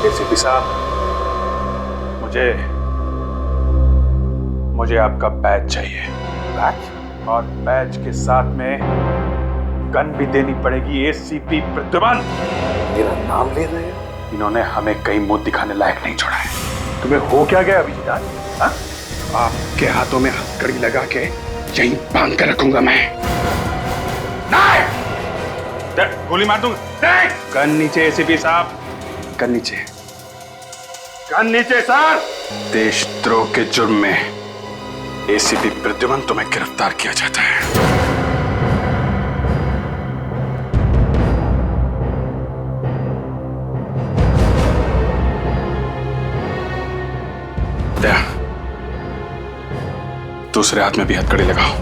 ACP साहब, मुझे आपका बैच चाहिए। बैच? और बैच के साथ में गन भी देनी पड़ेगी। एसीपी प्रद्युमन। मेरा नाम ले रहे हो? इन्होंने हमें कहीं मुंह दिखाने लायक नहीं छोड़ा है। तुम्हें हो क्या गया अभिजीत? हाँ? आपके हाथों में हथकड़ी लगा के यहीं बांध कर रखूंगा मैं। नहीं! गोली मार दूंगा। नहीं! गन नीचे एसीपी साहब, गन नीचे। गन नीचे सर। देशद्रोह के जुर्म में एसीपी प्रद्युमन तुम्हें गिरफ्तार किया जाता है। दया, दूसरे हाथ में भी हथकड़ी लगाओ।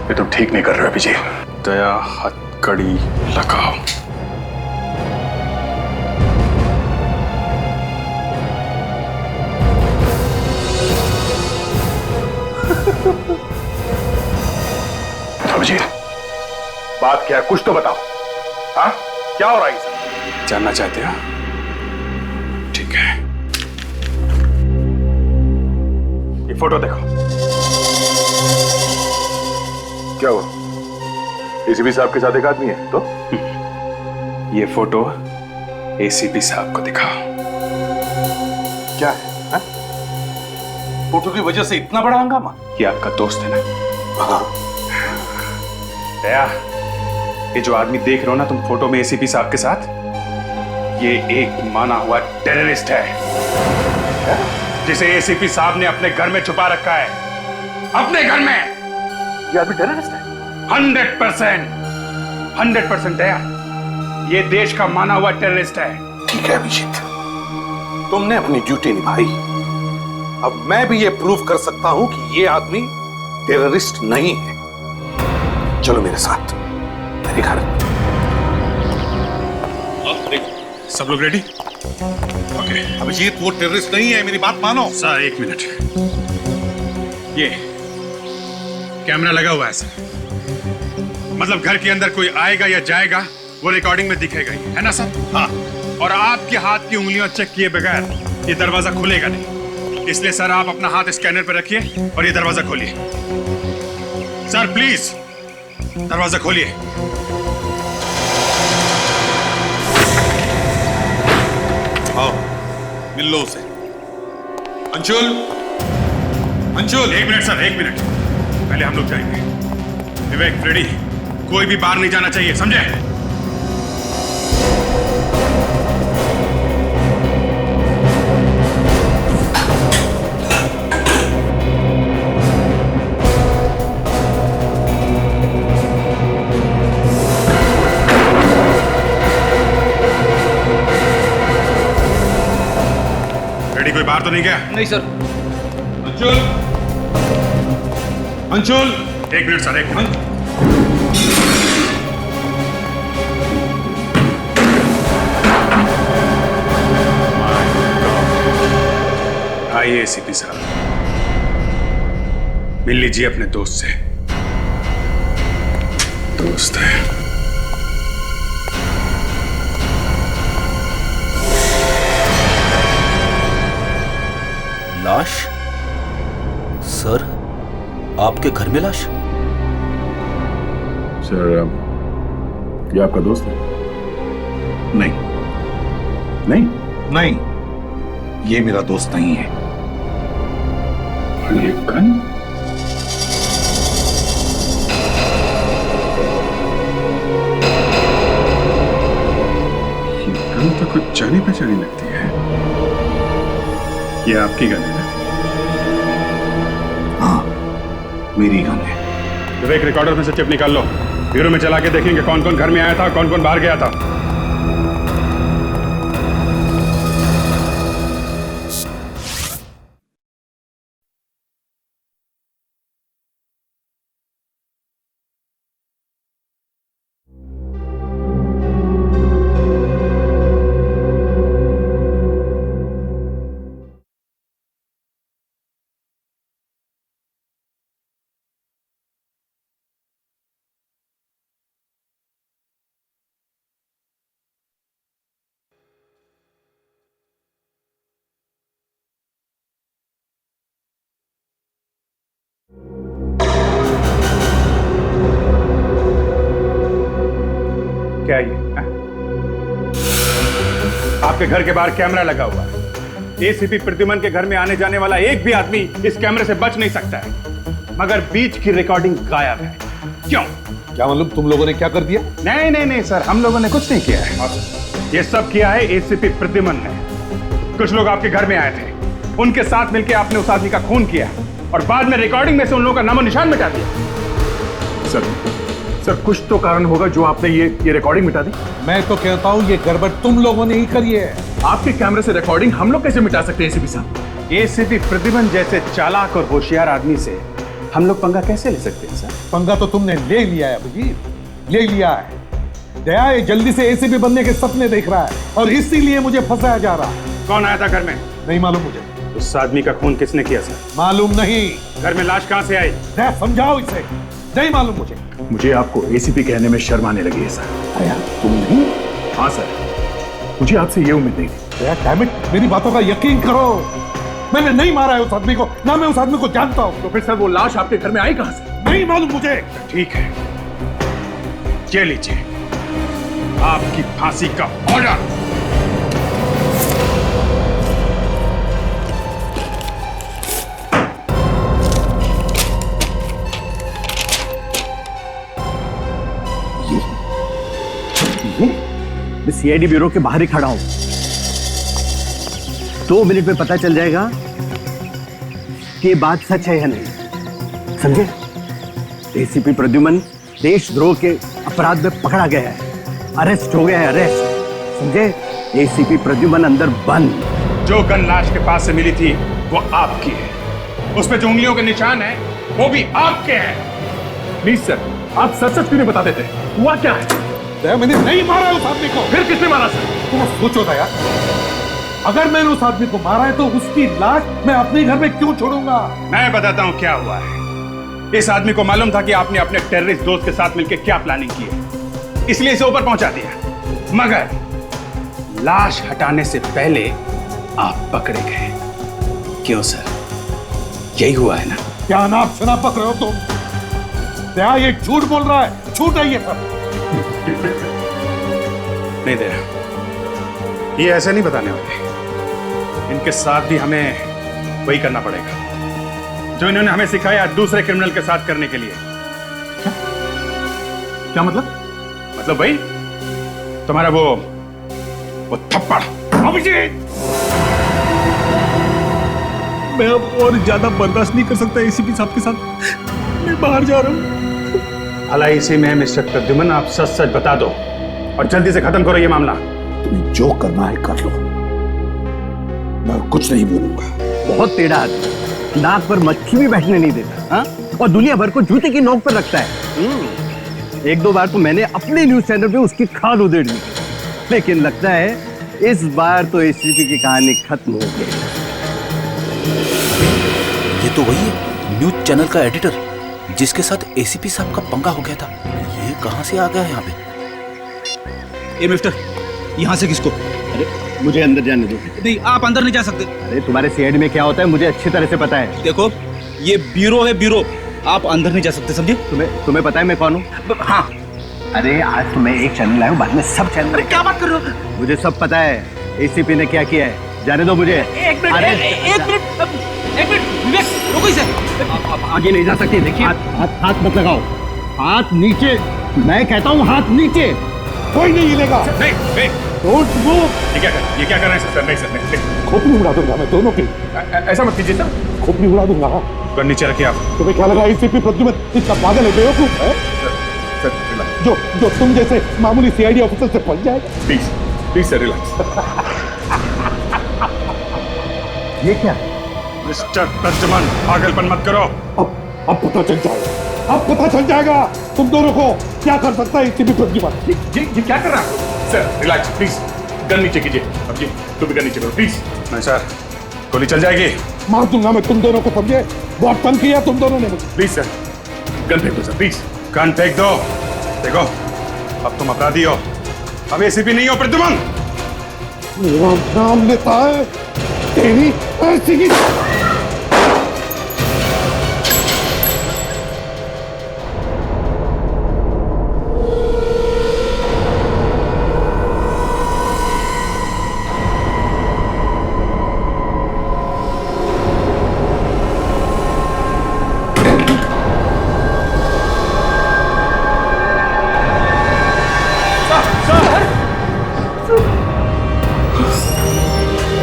ये तुम ठीक नहीं कर रहे हो अभिजीत। दया, हथकड़ी लगाओ। अभिजीत, बात क्या है? कुछ तो बताओ। हाँ, क्या हो रहा है इसे? जानना चाहते हो? ठीक है, ये फोटो देखो। क्या हुआ? एसीपी साहब के साथ एक आदमी है तो? ये फोटो एसीपी साहब को दिखाओ। क्या है? हाँ? फोटो की वजह से इतना बड़ा हंगामा? ये आपका दोस्त है ना? हाँ। दया, ये जो आदमी देख रहे हो ना तुम फोटो में एसीपी साहब के साथ, ये एक माना हुआ टेररिस्ट है, जिसे एसीपी साहब ने अपने घर में छुपा रखा है। अपने घर में। ये आदमी टेररिस्ट है? 100% दया, ये देश का माना हुआ टेररिस्ट है। ठीक है अभिजीत, तुमने अपनी ड्यूटी निभाई। अब मैं भी ये प्रूव कर सकता हूं कि ये आदमी टेररिस्ट नहीं है। चलो मेरे साथ मेरे घर। सब लोग रेडी? ओके। अभिजीत, वो टेररिस्ट नहीं है, मेरी बात मानो। सर एक मिनट, ये कैमरा लगा हुआ है सर, मतलब घर के अंदर कोई आएगा या जाएगा वो रिकॉर्डिंग में दिखेगा ही, है ना सर? हाँ। और आपके हाथ की उंगलियां चेक किए बगैर ये दरवाजा खुलेगा नहीं, इसलिए सर आप अपना हाथ स्कैनर पर रखिए और ये दरवाजा खोलिए। सर प्लीज दरवाजा खोलिए। आओ, मिल लो उसे। अंशुल, अंशुल। एक मिनट सर, एक मिनट, पहले हम लोग जाएंगे। विवेक, फ्रेडी, कोई भी बाहर नहीं जाना चाहिए, समझे? फ्रेडी, कोई बाहर तो नहीं गया? नहीं सर। अंशुल, अंशुल। एक मिनट सर, एक मिनट। आइए एसीपी साहब, मिल लीजिए अपने दोस्त से। दोस्त है। लाश? सर, आपके घर में लाश? सर, ये आपका दोस्त है? नहीं, नहीं, नहीं, ये मेरा दोस्त नहीं है। और ये गन? ये गन तो कुछ जानी पहचानी लगती है। ये आपकी गन है ना? हाँ, मेरी गन है। विवेक, रिकॉर्डर में से चिप निकाल लो, ब्यूरो में चला के देखेंगे कौन कौन घर में आया था, कौन कौन बाहर गया था। क्या है ये? हाँ? आपके घर के बाहर कैमरा लगा हुआ है। एसीपी प्रद्युमन के घर में आने जाने वाला एक भी आदमी इस कैमरे से बच नहीं सकता है, मगर बीच की रिकॉर्डिंग गायब है। क्यों? क्या मालूम तुम लोगों ने क्या कर दिया? नहीं नहीं नहीं सर, हम लोगों ने कुछ नहीं किया है। ये सब किया है एसीपी प्रद्युमन ने। कुछ लोग आपके घर में आए थे, उनके साथ मिलकर आपने उस आदमी का खून किया और बाद में रिकॉर्डिंग में से उन लोगों का नामो निशान मिटा दिया। सर कुछ तो कारण होगा जो आपने ये रिकॉर्डिंग मिटा दी। मैं तो कहता हूँ ये गड़बड़ तुम लोगों ने ही करी है। आपके कैमरे से रिकॉर्डिंग हम लोग कैसे मिटा सकते हैं एसीपी साहब? एसीपी प्रद्युमन जैसे चालाक और होशियार आदमी से हम लोग पंगा कैसे ले सकते हैं सर? पंगा तो तुमने ले लिया है अभिजीत, ले लिया है। दया ये जल्दी से एसीपी बनने के सपने देख रहा है और इसीलिए मुझे फंसाया जा रहा है। कौन आया था घर में? नहीं मालूम मुझे। उस आदमी का खून किसने किया सर? मालूम नहीं। घर में लाश कहां से आई? दया समझाओ इसे, नहीं मालूम मुझे आपको एसीपी कहने में शर्म आने लगी है सर। दया तुम नहीं? हाँ सर, मुझे आपसे ये उम्मीद नहीं थी। दया डैम इट, मेरी बातों का यकीन करो। मैंने नहीं मारा है उस आदमी को, ना मैं उस आदमी को जानता हूं। तो फिर सर वो लाश आपके घर में आई कहां से? नहीं मालूम मुझे। ठीक है, ये लीजिए आपकी फांसी का ऑर्डर। मैं सीआईडी ब्यूरो के बाहर ही खड़ा हूं। 2 मिनट में पता चल जाएगा कि ये बात सच है या नहीं, समझे? एसीपी प्रद्युमन देशद्रोह के अपराध में पकड़ा गया है, अरेस्ट हो गया है, अरेस्ट, समझे? एसीपी प्रद्युमन अंदर बंद। जो गन लाश के पास से मिली थी वो आपकी है, उस पे जो उंगलियों के निशान है वो भी आपके हैं। प्लीज सर, आप सच सच क्यों नहीं बता देते? हुआ क्या है? दया मैंने नहीं मारा उस आदमी को। फिर किसने मारा सर? तुम सोचो दया, अगर मैंने उस आदमी को मारा है तो उसकी लाश मैं अपने घर में क्यों छोड़ूंगा? मैं बताता हूं क्या हुआ है। इस आदमी को मालूम था कि आपने अपने टेररिस्ट दोस्त के साथ मिलकर क्या प्लानिंग की है, इसलिए इसे ऊपर पहुंचा दिया। मगर लाश हटाने से पहले आप पकड़े गए। क्यों सर, यही हुआ है ना? क्या नाप शनाप पकड़ रहे हो तुम? दया ये झूठ बोल रहा है, झूठ है ये सब। नहीं दे, ये ऐसे नहीं बताने वाले। इनके साथ भी हमें वही करना पड़ेगा जो इन्होंने हमें सिखाया दूसरे क्रिमिनल के साथ करने के लिए। क्या मतलब? मतलब भाई तुम्हारा वो थप्पड़। अभिजीत, मैं अब और ज्यादा बर्दाश्त नहीं कर सकता एसीपी साहब के साथ। मैं बाहर जा रहा हूँ। भला इसी में मिस्टर प्रद्युमन आप सच सच बता दो और जल्दी से खत्म करो ये मामला। तुम्हें जो करना है कर लो, मैं कुछ नहीं बोलूंगा। बहुत टेढ़ा आदमी, नाक पर मक्खी भी बैठने नहीं देता, हाँ? और दुनिया भर को जूते की नोक पर रखता है। 1-2 बार तो मैंने अपने न्यूज चैनल पे उसकी खाल उधेड़ ली, लेकिन लगता है इस बार तो एसीपी की कहानी खत्म हो गई। ये तो वही है न्यूज चैनल का एडिटर जिसके साथ एसीपी साहब का पंगा हो गया था। ये कहां से आ गया है यहाँ पे? ए मिस्टर, यहाँ से किसको? अरे मुझे अंदर जाने दो। नहीं, आप अंदर नहीं जा सकते। अरे तुम्हारे सीआईडी में क्या होता है मुझे अच्छी तरह से पता है। देखो, ये ब्यूरो है, ब्यूरो। आप अंदर नहीं जा सकते, समझे? तुम्हें पता है मैं कौन हूँ? हाँ। अरे आज तो मैं एक चैनल आया हूँ, बाद में सब चैनल। क्या बात कर रहे हो? मुझे सब पता है एसीपी ने क्या किया है, जाने दो मुझे। एक मिनट विवेक, रुको इसे। आप आगे नहीं जा सकते। देखिए, हाथ मत लगाओ, हाथ नीचे, मैं कहता हूँ हाथ नीचे। कोई नहीं हिलेगा। नहीं, डोंट मूव। ये क्या कर रहे हैं सर? नहीं सर, नहीं। खोपड़ी उड़ा दूंगा मैं दोनों की। ऐसा मत कीजिए सर। खोपड़ी उड़ा दूंगा। गन नीचे रखिए आप। तुम्हें क्या लगा एसीपी प्रद्युमन इतना पागल है, बेवकूफ है? सर रिलैक्स, जो तुम जैसे मामूली सीआईडी ऑफिसर से पहुंच जाएगा। Please sir relax. ये क्या? मिस्टर प्रद्युमन, पागलपन मत करो। अब पता चल जाएगा, अब पता चल जाएगा तुम दोनों को क्या कर सकता है एसीपी प्रद्युमन। ये क्या कर रहा है? सर रिलैक्स प्लीज, गन नीचे कीजिए। अब जी तू भी गन नीचे करो प्लीज। नहीं सर, गोली चल जाएगी। मार दूंगा मैं तुम दोनों को, समझे? बहुत तंग किया तुम दोनों ने मुझे। प्लीज सर, गन फेंक दो सर, प्लीज गन फेंक दो। देखो, अब तुम अपराधी हो, अब एसीपी नहीं हो प्रद्युमन। मेरा नाम लेता है तेरी ऐसी की।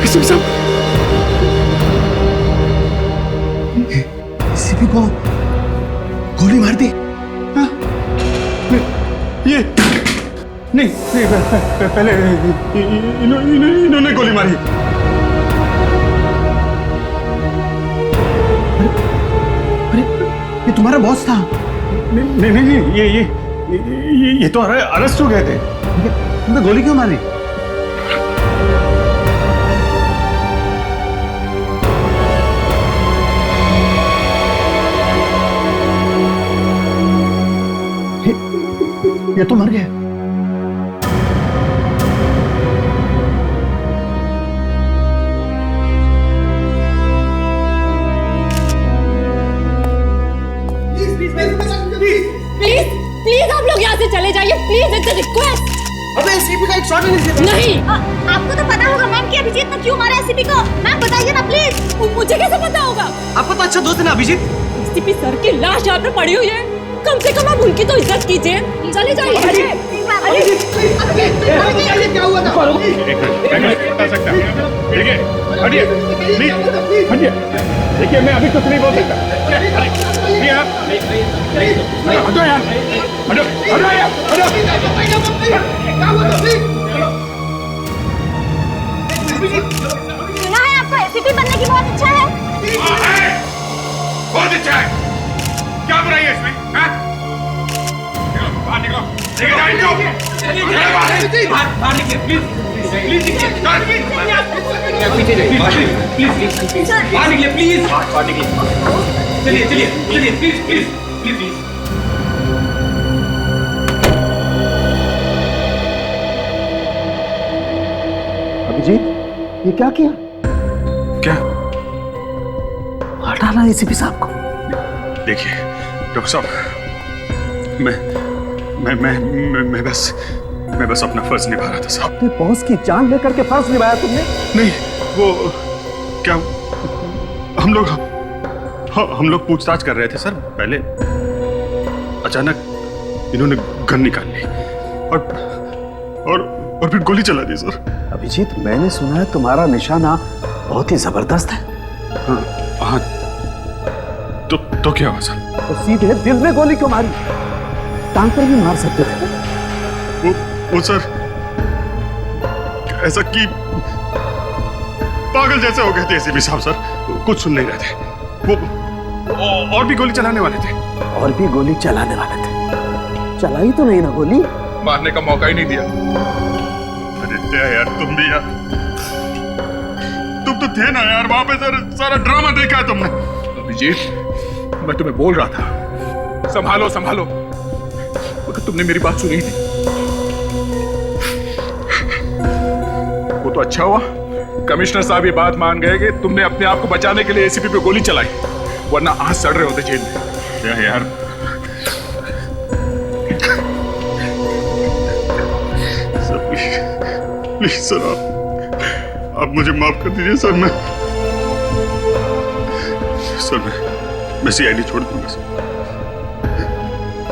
एसीपी साहब, एसीपी को गोली मार दी? हाँ? ये नहीं पहले इन्होंने गोली मारी। अरे ये तुम्हारा बॉस था? नहीं, ये तो अरेस्ट हो गए थे। तुमने गोली क्यों मारी? ये तो मर गया। प्लीज आप लोग यहाँ से चले जाइए, प्लीज, इट्स अ रिक्वेस्ट। अबे एसीपी का एक शॉट नहीं। नहीं, आपको तो पता होगा मैम कि अभिजीत ने क्यों मारा एसीपी को। मैम बताइए ना प्लीज। मुझे कैसे पता होगा? आपका तो अच्छा दोस्त है ना अभिजीत। एसीपी सर की लाश यहाँ पे पड़ी हुई है, कम से कम आप उनकी तो इज्जत कीजिए। चले जाइए। क्या हुआ था? बता सकता हूँ। देखिए, हटिए, प्लीज, हटिए। देखिए, मैं अभी कुछ नहीं बोल सकता। नहीं आप, हटो यार, हटो यार, हटो। सुना है आपको एसीपी बनने की बहुत इच्छा है? बहुत अच्छा है। क्या बुराई है इसमें? हाँ? बाहर निकलो, लेके जाओ इनको। बाहर निकलिए प्लीज, प्लीज बाहर निकलिए प्लीज, बाहर निकलिए। चलिए प्लीज प्लीज। अभिजीत, ये क्या किया? क्या? मार डाला एसीपी साहब को। देखिए डॉक्टर साहब, मैं बस अपना फर्ज निभा रहा था साहब। अपने बॉस की जान लेकर के फर्ज निभाया तुमने? नहीं, वो क्या, हम लोग पूछताछ कर रहे थे सर। पहले अचानक इन्होंने गन निकाल ली और फिर गोली चला दी सर। अभिजीत, मैंने सुना है तुम्हारा निशाना बहुत ही जबरदस्त है। हाँ, तो क्या हुआ सर? तो सीधे दिल में गोली क्यों मारी? टांग पर भी मार सकते थे। वो सर ऐसा कि पागल जैसे हो गए थे एसीपी साहब सर, कुछ सुन नहीं रहे थे। वो और भी गोली चलाने वाले थे। और भी गोली चलाने वाले थे? चलाई तो नहीं ना गोली? मारने का मौका ही नहीं दिया। आदित्य यार, तुम भी यार, तुम तो थे ना यार वहां पे सर, सारा ड्रामा देखा है तुमने। अभिजीत, मैं तुम्हें बोल रहा था संभालो संभालो, मगर तुमने मेरी बात सुनी नहीं। वो तो अच्छा हुआ कमिश्नर साहब ये बात मान गए कि तुमने अपने आप को बचाने के लिए एसीपी पे गोली चलाई, वरना आज सड़ रहे होते जेल में। क्या यार, सर प्लीज सर, आप मुझे माफ कर दीजिए सर। मैं सीआईडी छोड़ दूंगा सर।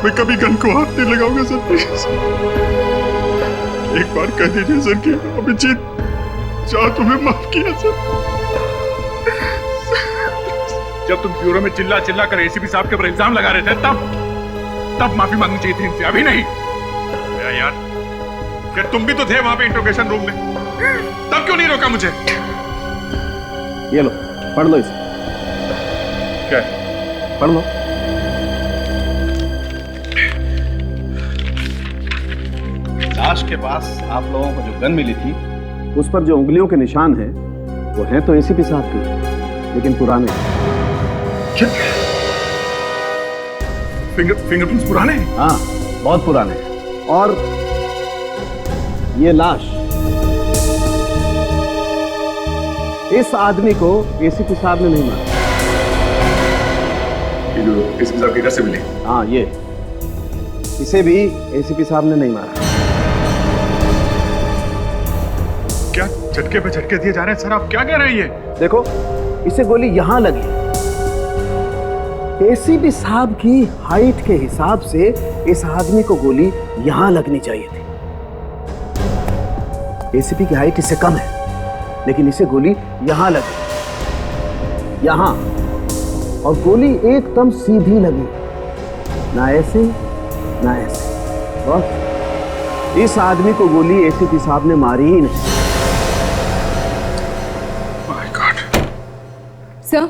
मैं कभी गन को हाथ नहीं लगाऊंगा सर, प्लीज। एक बार कह दीजिए सर कि अभिजीत चाह तुम्हें माफ किया सर। जब तुम ब्यूरो में चिल्ला कर एसीपी साहब के ऊपर इल्जाम लगा रहे थे, तब माफी मांगनी चाहिए थी इनसे, अभी नहीं। यार, क्या तुम भी तो थे वहां पे इंट्रोगेशन रूम में, तब क्यों नहीं रोका मुझे? ये लो, पढ़ लो इसे। क्या? पढ़ लो। लाश के पास आप लोगों को जो गन मिली थी, उस पर जो उंगलियों के निशान हैं, वो हैं तो एसीपी साहब के, लेकिन पुराने। फिंगरप्रिंट्स पुराने हैं? हाँ, बहुत पुराने हैं। और ये लाश, इस आदमी को एसीपी साहब ने नहीं मारा। एसीपी साहब की घर से मिली? हाँ, ये इसे भी एसीपी साहब ने नहीं मारा। क्या झटके पे झटके दिए जा रहे हैं सर? आप क्या कह रहे हैं ये? देखो, इसे गोली यहां लगी। एसीपी साहब की हाइट के हिसाब से इस आदमी को गोली यहां लगनी चाहिए थी। एसीपी की हाइट इससे कम है, लेकिन इसे गोली यहां लगी, यहां, और गोली एकदम सीधी लगी, ना ऐसे ना ऐसे। बस इस आदमी को गोली एसीपी साहब ने मारी ही नहीं। My God. सर,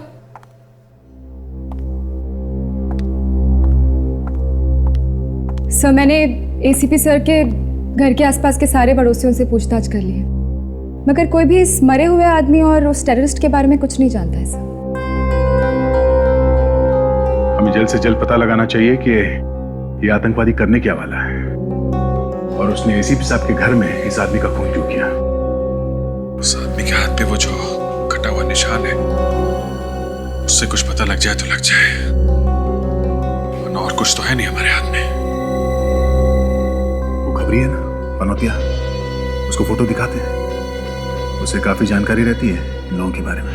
सर मैंने एसीपी सर के घर के आसपास के सारे पड़ोसियों से पूछताछ कर ली है, मगर कोई भी इस मरे हुए आदमी और उस टेररिस्ट के बारे में कुछ नहीं जानता है सर। हमें जल्द से जल्द पता लगाना चाहिए कि ये आतंकवादी करने क्या वाला है, और उसने एसीपी साहब के घर में इस आदमी का खून क्यों किया। उस आदमी के हाथ पे वो जो कटा हुआ निशान है, उससे कुछ पता लग जाए तो लग जाए, वरना और कुछ तो है नहीं हमारे हाथ में। वो खबरी है ना पनौतिया, उसको फोटो दिखाते हैं, उसे काफी जानकारी रहती है इन लोगों के बारे में।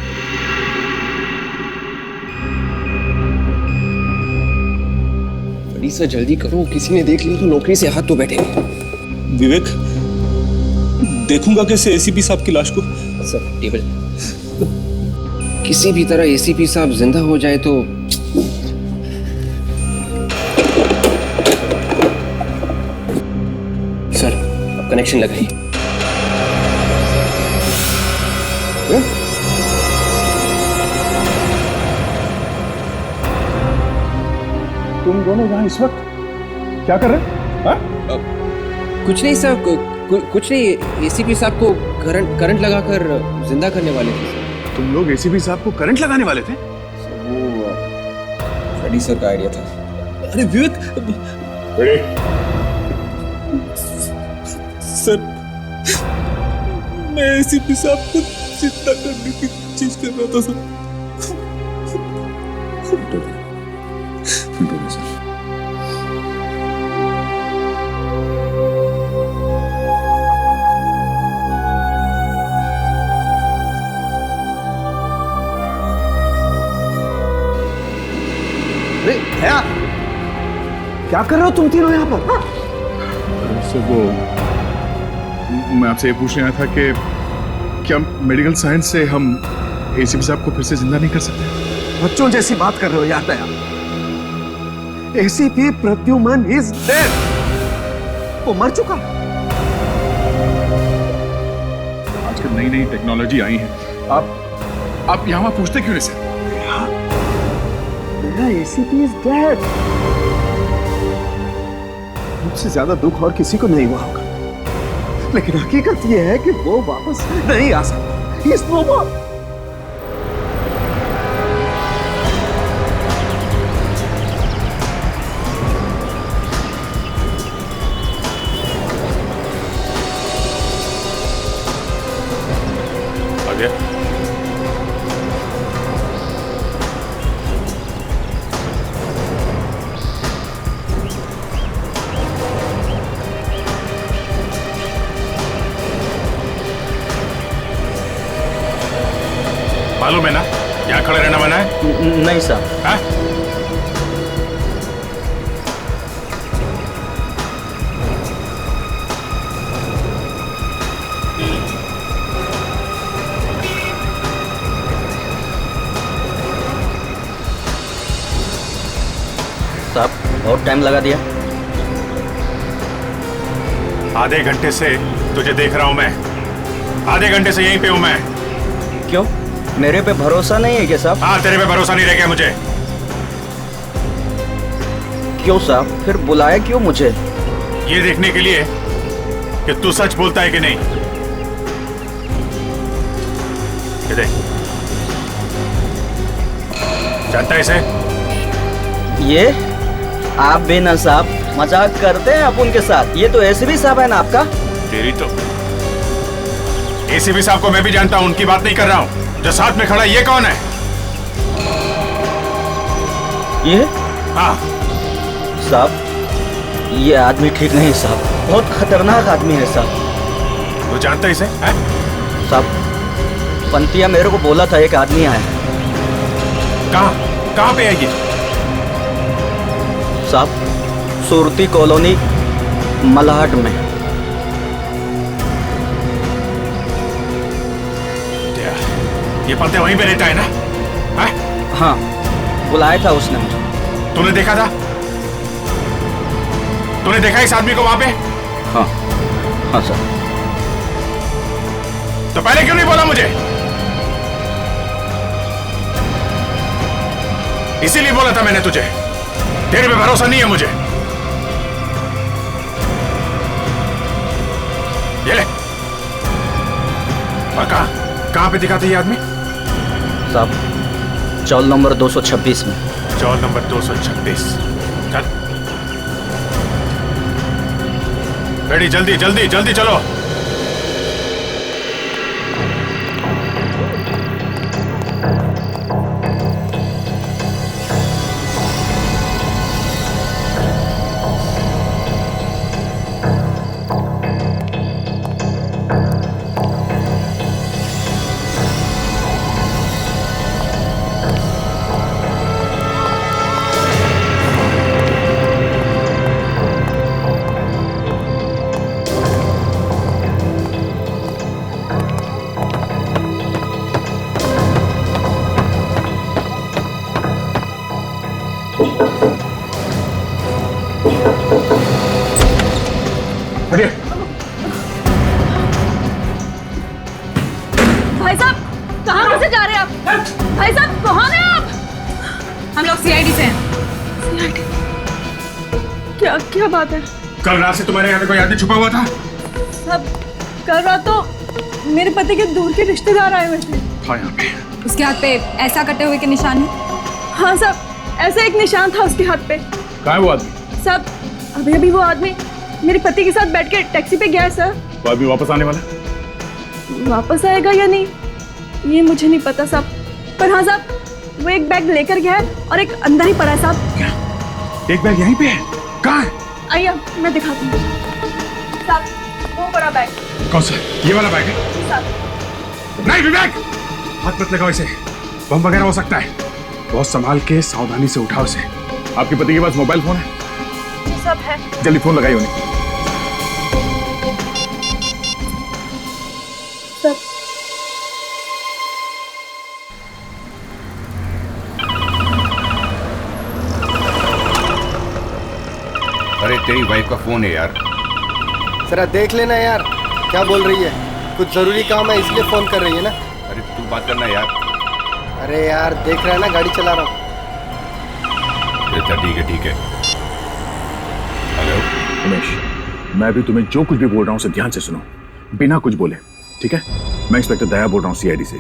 बड़ी सर जल्दी करो, किसी ने देख लिया तो नौकरी से हाथ तो बैठेंगे। विवेक, देखूंगा कैसे एसीपी साहब की लाश को। सर टेबल, किसी भी तरह एसीपी साहब जिंदा हो जाए तो सर अब कनेक्शन लगाइए। तुम दोनों यहाँ इस वक्त क्या कर रहे हैं? कुछ नहीं सर, कुछ नहीं, एसीपी साहब को करंट लगाकर जिंदा करने वाले थे सर। तुम लोग एसीपी साहब को करंट लगाने वाले थे? वो फ्रेडी सर का आइडिया था। अरे विवेक, सर मैं एसीपी साहब को जिंदा करने की चीज कर रहा था सर। अरे भैया, क्या कर रहे हो तुम तीनों यहाँ पर? सर वो मैं आपसे ये पूछ रहा था कि क्या मेडिकल साइंस से हम एसीपी साहब को फिर से जिंदा नहीं कर सकते? बच्चों जैसी बात कर रहे हो यार दया। एसीपी प्रद्युमन इज डेड, वो मर चुका है। आजकल नई नई टेक्नोलॉजी आई है, आप यहाँ पूछते क्यों नहीं सर? ACP is dead. मुझसे ज्यादा दुख और किसी को नहीं हुआ होगा, लेकिन हकीकत यह है कि वो वापस नहीं आ सकता। He is no more. आ गया? मालूम है ना यहाँ खड़े रहना मना है? नहीं साहब। हाँ? साहब बहुत टाइम लगा दिया। आधे घंटे से तुझे देख रहा हूं मैं, आधे घंटे से यहीं पे हूं मैं। क्यों, मेरे पे भरोसा नहीं है क्या साहब? हाँ, तेरे पे भरोसा नहीं रह गया मुझे। क्यों साहब, फिर बुलाया क्यों मुझे? ये देखने के लिए कि तू सच बोलता है कि नहीं। ये देख, जानता है इसे? ये आप भी ना साहब मजाक करते हैं आप उनके साथ। ये तो एसीपी साहब है ना आपका। तेरी तो एसीपी साहब को मैं भी जानता हूं, उनकी बात नहीं कर रहा हूं। जो साथ में खड़ा ये कौन है? ये हाँ साहब, ये आदमी ठीक नहीं साहब, बहुत खतरनाक आदमी है साहब। तू जानता है इसे? है? साहब पंतिया मेरे को बोला था एक आदमी आया। कहाँ पे है ये? साहब सुरती कॉलोनी मलाड में। ये पलते वहीं पे रहता है ना? हाँ? हाँ, बुलाया था उसने मुझे। तूने देखा था? तूने देखा इस आदमी को वहां पे? हाँ हाँ सर। तो पहले क्यों नहीं बोला मुझे? इसीलिए बोला था मैंने तुझे, तेरे पे भरोसा नहीं है मुझे। ये ले। और कहां पे दिखा था ये आदमी? साहब, चौल नंबर 226 में। चौल नंबर 226। चल रेडी, जल्दी जल्दी जल्दी चलो। भाई साहब, कहाँ कैसे जा रहे हैं आप? भाई साहब, कौन है आप? हम लोग सीआईडी से हैं। CID? क्या क्या बात है? कल रात से तुम्हारे यहाँ पे कोई आदमी छुपा हुआ था? सब कल रात तो मेरे पति के दूर के रिश्तेदार आए हुए थे। हाँ, यहाँ पे। उसके हाथ पे ऐसा कटे हुए के निशान है। हाँ साहब, ऐसा एक निशान था उसके हाथ पे। कहाँ है वो आदमी? साहब, अभी अभी वो आदमी मेरे पति के साथ बैठ के टैक्सी पे गया है सर। वो आदमी वापस आने वाला? वापस आएगा या नहीं ये मुझे नहीं पता साहब, पर हाँ साहब, वो एक बैग लेकर गया है और एक अंदर ही पड़ा है साहब। क्या? एक बैग यहीं पे है? कहाँ है? आइए मैं दिखाती हूँ साहब, वो बड़ा बैग। कौन सा? ये वाला बैग है? साहब, नहीं विवेक, हाथ मत लगाओ इसे, बम वगैरह हो सकता है। बहुत संभाल के सावधानी से उठाओ इसे। आपके पति के पास मोबाइल फोन है? ये सब है। जल्दी फोन लगाइए उन्हें। सब अरे तेरी वाइफ का फोन है यार। जरा देख लेना यार, क्या बोल रही है? कुछ जरूरी काम है इसलिए फोन कर रही है ना। अरे तू बात करना यार। अरे यार देख रहा है ना, गाड़ी चला रहा हूँ। अच्छा ठीक है ठीक है। हेलो उमेश, मैं भी तुम्हें जो कुछ भी बोल रहा हूँ उसे ध्यान से सुनो, बिना कुछ बोले, ठीक है? मैं इंस्पेक्टर दया बोल रहा हूँ CID से,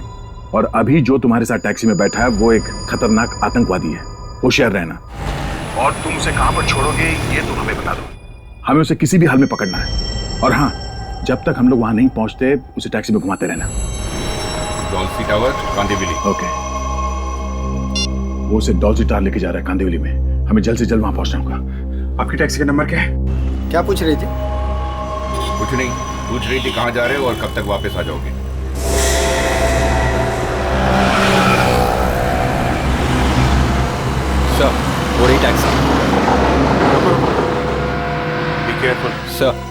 और अभी जो तुम्हारे साथ टैक्सी में बैठा है वो एक खतरनाक आतंकवादी है। होशियार रहना। और तुम उसे कहां पर छोड़ोगे ये तुम हमें बता दो। हमें उसे किसी भी हाल में पकड़ना है। और हाँ, जब तक हम लोग वहां नहीं पहुंचते उसे टैक्सी में घुमाते रहना। डॉल्फी टावर कांदिवली। ओके। वो उसे डॉल्फी टावर लेके जा रहा है कांदिवली में। हमें जल्द से जल्द वहां पहुंचना होगा। आपकी टैक्सी का नंबर क्या है? क्या पूछ रही थी? कुछ नहीं, पूछ रही थी कहाँ जा रहे हो और कब तक वापस आ जाओगे। सर, वो रही taxi. Be careful sir.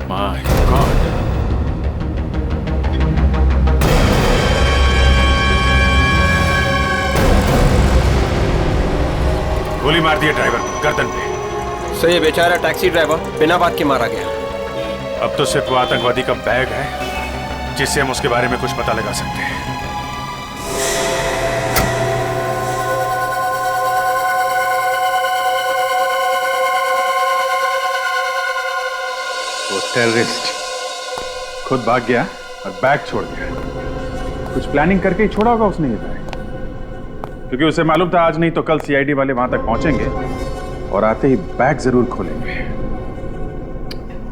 My God. गोली मार दी है ड्राइवर को गर्दन पे। सर, ये बेचारा टैक्सी ड्राइवर बिना बात के मारा गया। अब तो सिर्फ वो आतंकवादी का बैग है जिससे हम उसके बारे में कुछ पता लगा सकते हैं। वो टेररिस्ट खुद भाग गया और बैग छोड़ गया। कुछ प्लानिंग करके ही छोड़ा होगा उसने ये बैग, क्योंकि उसे मालूम था आज नहीं तो कल CID वाले वहां तक पहुंचेंगे और आते ही बैग जरूर खोलेंगे।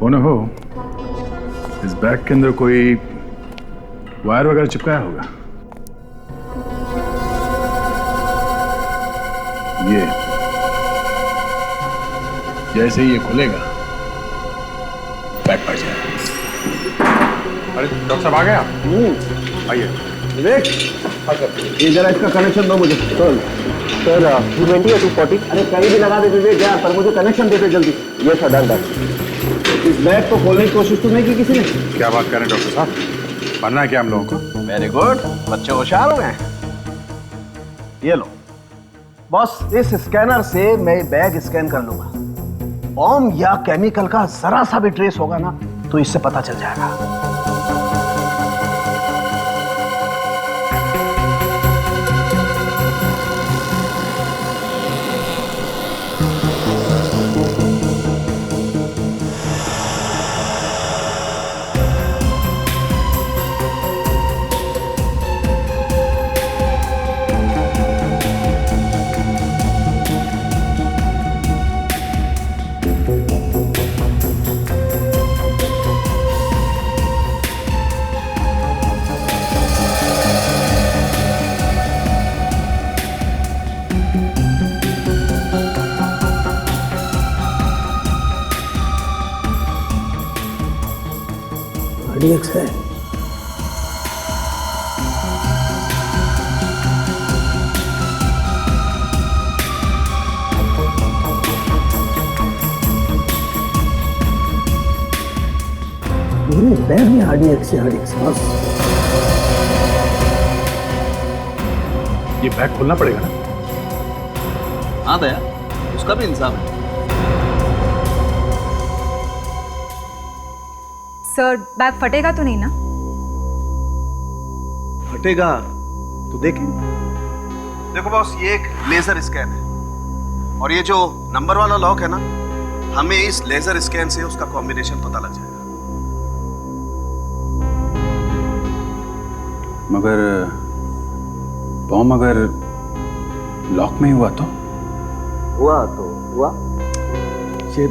हो न हो इस बैग के अंदर कोई वायर वगैरह चिपकाया होगा। ये जैसे ही ये खुलेगा बैग फट जाएगा। अरे डॉक्टर साहब आ गए आप? आइए। विवेक, ये जरा इसका कनेक्शन दो मुझे। सर 220 या 240? अरे कहीं भी लगा दे विवेक यार, पर मुझे कनेक्शन दे दे जल्दी। ये सर डन। बैग को खोलने की कोशिश तो नहीं की किसी ने? क्या बात करें डॉक्टर साहब, बनना है क्या हम लोगों को? वेरी गुड, बच्चे होशियार हो गए। ये लो बॉस, इस स्कैनर से मैं बैग स्कैन कर लूंगा। बॉम्ब या केमिकल का जरा सा भी ट्रेस होगा ना तो इससे पता चल जाएगा। RDX है। मेरे बैग में RDX है, RDX बस। ये बैग खोलना पड़ेगा ना? हाँ दया, उसका भी इंसाफ है। सर बैग फटेगा तो नहीं ना? फटेगा तो देखें। देखो बॉस, ये एक लेजर स्कैन है और ये जो नंबर वाला लॉक है ना, हमें इस लेजर स्कैन से उसका कॉम्बिनेशन पता लग जाएगा। मगर बॉम्ब अगर लॉक में हुआ तो? हुआ तो हुआ। ये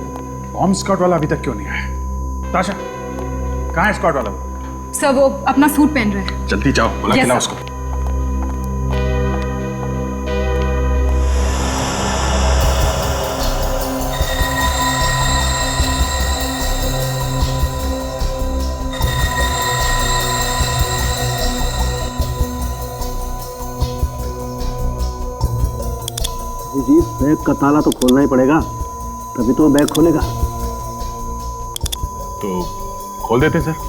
बॉम्ब स्क्वाड वाला अभी तक क्यों नहीं आया? ताशा, कहाँ है स्क्वाड वाला? सर वो अपना सूट पहन रहे हैं। जल्दी जाओ, बुला के Yes, लाओ sir. उसको। जी, बैग का ताला तो खोलना ही पड़ेगा, तभी तो बैग खोलेगा। तो खोल देते सर।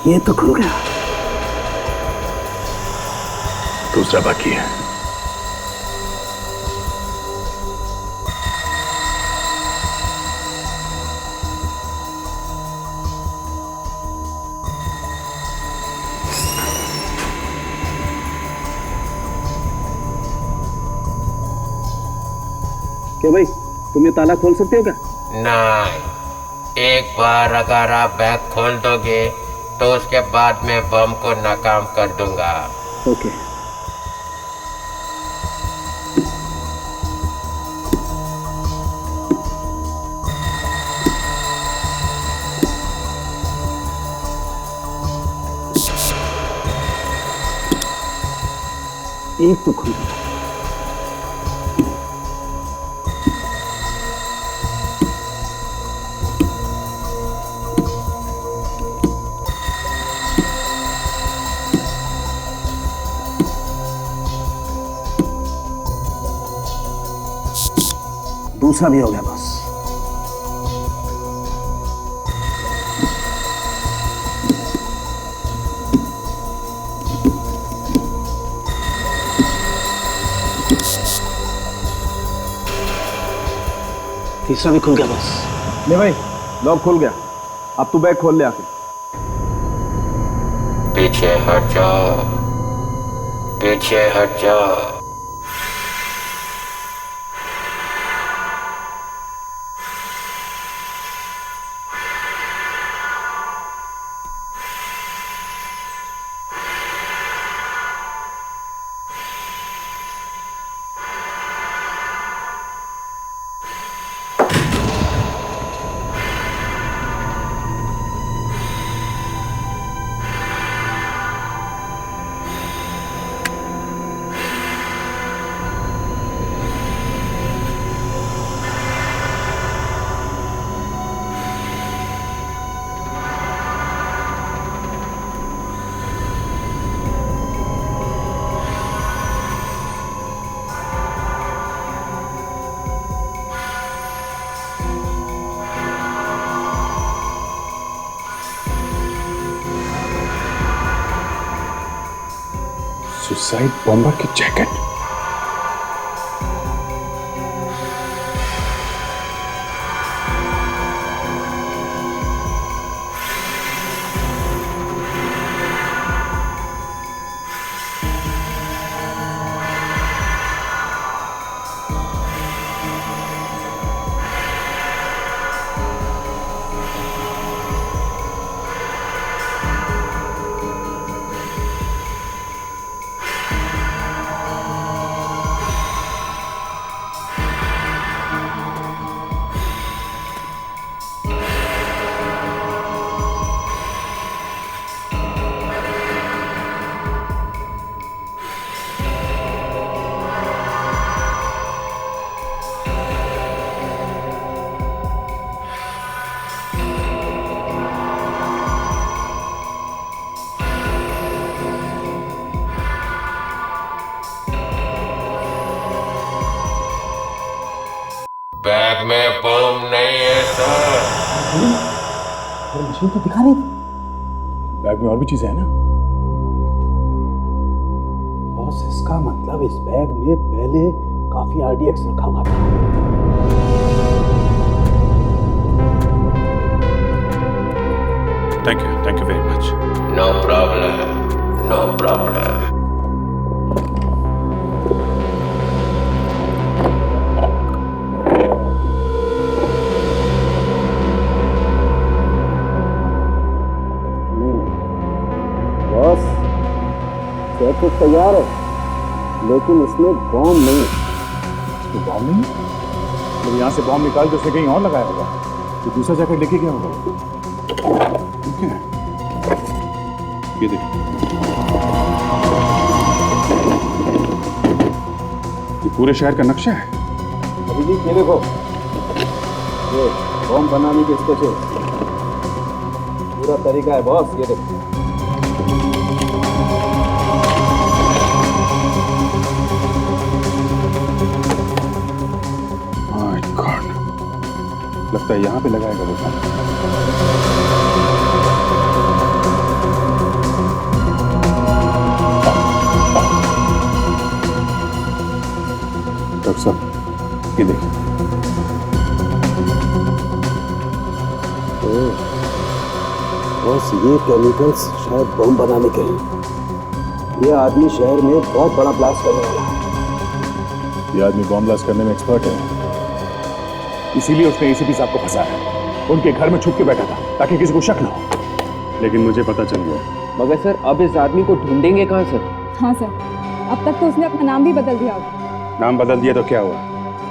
ये तो खुल गया। दूसरा बाकी है। क्या भाई, तुम ये ताला खोल सकते हो क्या? नहीं, एक बार अगर आप बैग खोल दोगे तो उसके बाद मैं बम को नाकाम कर दूंगा। ओके। एक तो खुल गया। दूसरा भी हो गया बस। तीसरा भी खुल गया बस। ले भाई, लॉक खुल गया। अब तू बैग खोल ले आके। पीछे हट जाओ, पीछे हट जाओ। सुसाइड बॉम्बर की जैकेट। बैग में बम नहीं है सर। मशीन तो दिखा रही थी। बैग में और भी चीजें हैं ना। बॉस, इसका मतलब इस बैग में पहले काफी आरडीएक्स रखा हुआ था। Thank you very much. No problem, no problem. Boss, jacket तैयार है, लेकिन इसमें बॉम्ब नहीं। तो बॉम्ब नहीं? तो यहाँ से बॉम्ब निकाल के उसने कहीं और लगाया होगा। तो दूसरा जैकेट लेके गया होगा। ठीक है, ये देखो, ये पूरे शहर का नक्शा है। अभिजीत, ये देखो, ये बॉम्ब बनाने के स्केचेस, पूरा तरीका है बॉस। ये देखो, माय गॉड, लगता है यहाँ पे लगाएगा वो बम। डॉक्टर साहब, ये देखिए। बॉस, ये केमिकल्स शायद बम बनाने के हैं। ये आदमी शहर में बहुत बड़ा ब्लास्ट करने वाला है। ये आदमी बॉम्ब ब्लास्ट करने में एक्सपर्ट है, इसीलिए उसने एसीपी साहब को फंसाया है। उनके घर में छुप के बैठा था ताकि किसी को शक न हो। लेकिन मुझे पता चल गया। मगर सर, अब इस आदमी को ढूंढेंगे कहाँ सर? हाँ सर, अब तक तो उसने अपना नाम भी बदल दिया होगा। नाम बदल दिया तो क्या हुआ?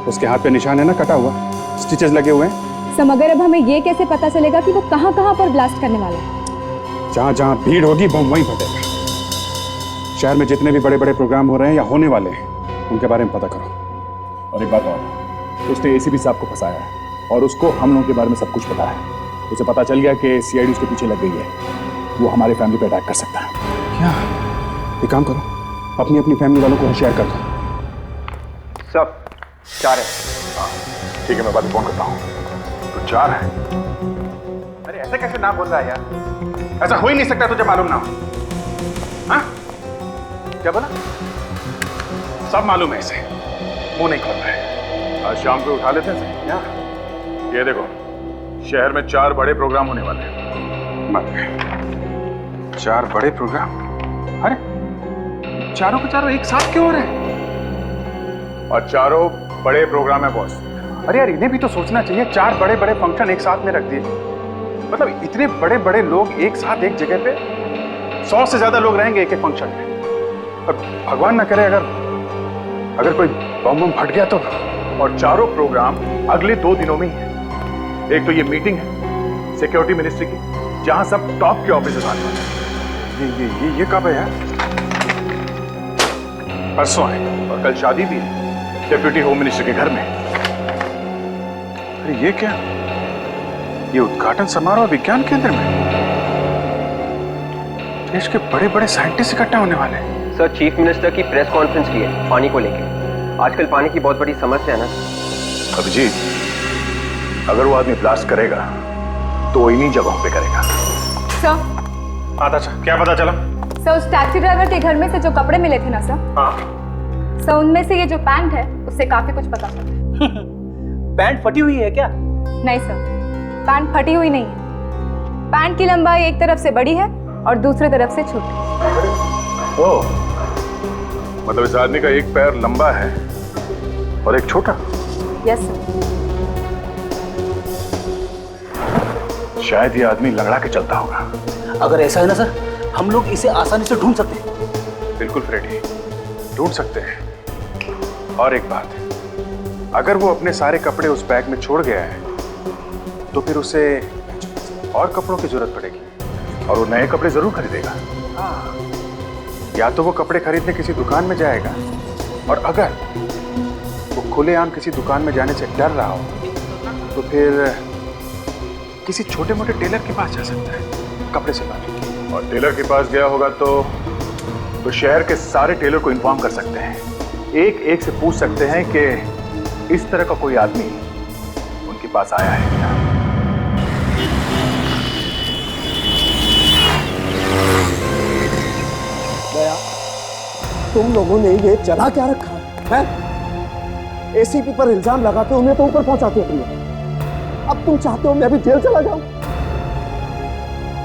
उसके हाथ पे निशान है ना, कटा हुआ, स्टिचेस लगे हुए हैं। सर, मगर अब हमें ये कैसे पता चलेगा कि वो कहाँ कहाँ पर ब्लास्ट करने वाला है? जहाँ जहाँ भीड़ होगी बम वहीं फटेगा। शहर में जितने भी बड़े बड़े प्रोग्राम हो रहे हैं या होने वाले हैं, उनके बारे में पता करो। और एक बात और, उसने एसीपी साहब को फंसाया है और उसको हम लोगों के बारे में सब कुछ पता है। उसे पता चल गया कि सीआईडी उसके पीछे लग गई है। वो हमारी फैमिली पे अटैक कर सकता है। क्या? एक काम करो, अपनी अपनी फैमिली वालों को शेयर कर दो। सब 4 है। ठीक है, मैं बाद में फोन करता हूँ। तो 4 है। अरे ऐसे कैसे ना बोल रहा है यार? ऐसा हो ही नहीं सकता, तुझे मालूम ना हो। हाँ? क्या बोला? सब मालूम है इसे, मुंह नहीं खोल रहा है। आज शाम को उठा लेते हैं क्या? ये देखो, शहर में 4 बड़े प्रोग्राम होने वाले हैं। मत 4 बड़े प्रोग्राम? अरे चारों के चारों एक साथ क्यों हो रहे हैं? और 4 बड़े प्रोग्राम है बॉस। अरे यार, इन्हें भी तो सोचना चाहिए। 4 बड़े बड़े फंक्शन एक साथ में रख दिए, मतलब इतने बड़े बड़े लोग एक साथ एक जगह पे, 100 से ज्यादा लोग रहेंगे एक एक फंक्शन में। और भगवान ना करे अगर कोई बम फट गया तो। और 4 प्रोग्राम अगले 2 दिनों में ही है। एक तो ये मीटिंग है सिक्योरिटी मिनिस्ट्री की, जहां सब टॉप के ऑफिसर्स आने वाले हैं। ये कब है यार? परसों है। और कल शादी भी है डिप्यूटी होम मिनिस्टर के घर में। अरे ये क्या? ये उद्घाटन समारोह विज्ञान केंद्र में। देश के बड़े बड़े साइंटिस्ट इकट्ठा होने वाले हैं। सर, चीफ मिनिस्टर की प्रेस कॉन्फ्रेंस ली है पानी को लेकर। आजकल पानी की बहुत बड़ी समस्या है ना। अभिजीत, अगर वो आदमी ब्लास्ट करेगा तो इन्हीं जगहों पे करेगा। सर, आता क्या पता चला? सर उस टैक्सी ड्राइवर के घर में से जो कपड़े मिले थे ना सर, सर उनमें से ये जो पैंट है उससे काफी कुछ पता चला। पैंट फटी हुई है क्या? नहीं सर, पैंट फटी हुई नहीं है। पैंट की लंबाई एक तरफ से बड़ी है और दूसरी तरफ से छोटी। ओह, मतलब इस आदमी का एक पैर लंबा है और एक छोटा। Yes sir. शायद ये आदमी लंगड़ा के चलता होगा। अगर ऐसा है ना सर, हम लोग इसे आसानी से ढूंढ सकते हैं। बिल्कुल फ्रेडी, ढूंढ सकते हैं। और एक बात, अगर वो अपने सारे कपड़े उस बैग में छोड़ गया है तो फिर उसे और कपड़ों की जरूरत पड़ेगी और वो नए कपड़े जरूर खरीदेगा। या तो वो कपड़े खरीदने किसी दुकान में जाएगा, और अगर वो खुलेआम किसी दुकान में जाने से डर रहा हो तो फिर किसी छोटे मोटे टेलर के पास जा सकता है कपड़े सिलवाने के। और टेलर के पास गया होगा तो शहर के सारे टेलर को इन्फॉर्म कर सकते हैं। एक एक से पूछ सकते हैं कि इस तरह का कोई आदमी उनके पास आया है क्या। दया, तुम लोगों ने ये चला क्या रखा है? एसीपी पर इल्जाम लगाते उन्हें तो ऊपर पहुंचाते हो तुम लोग। अब तुम चाहते हो मैं भी जेल चला जाऊं?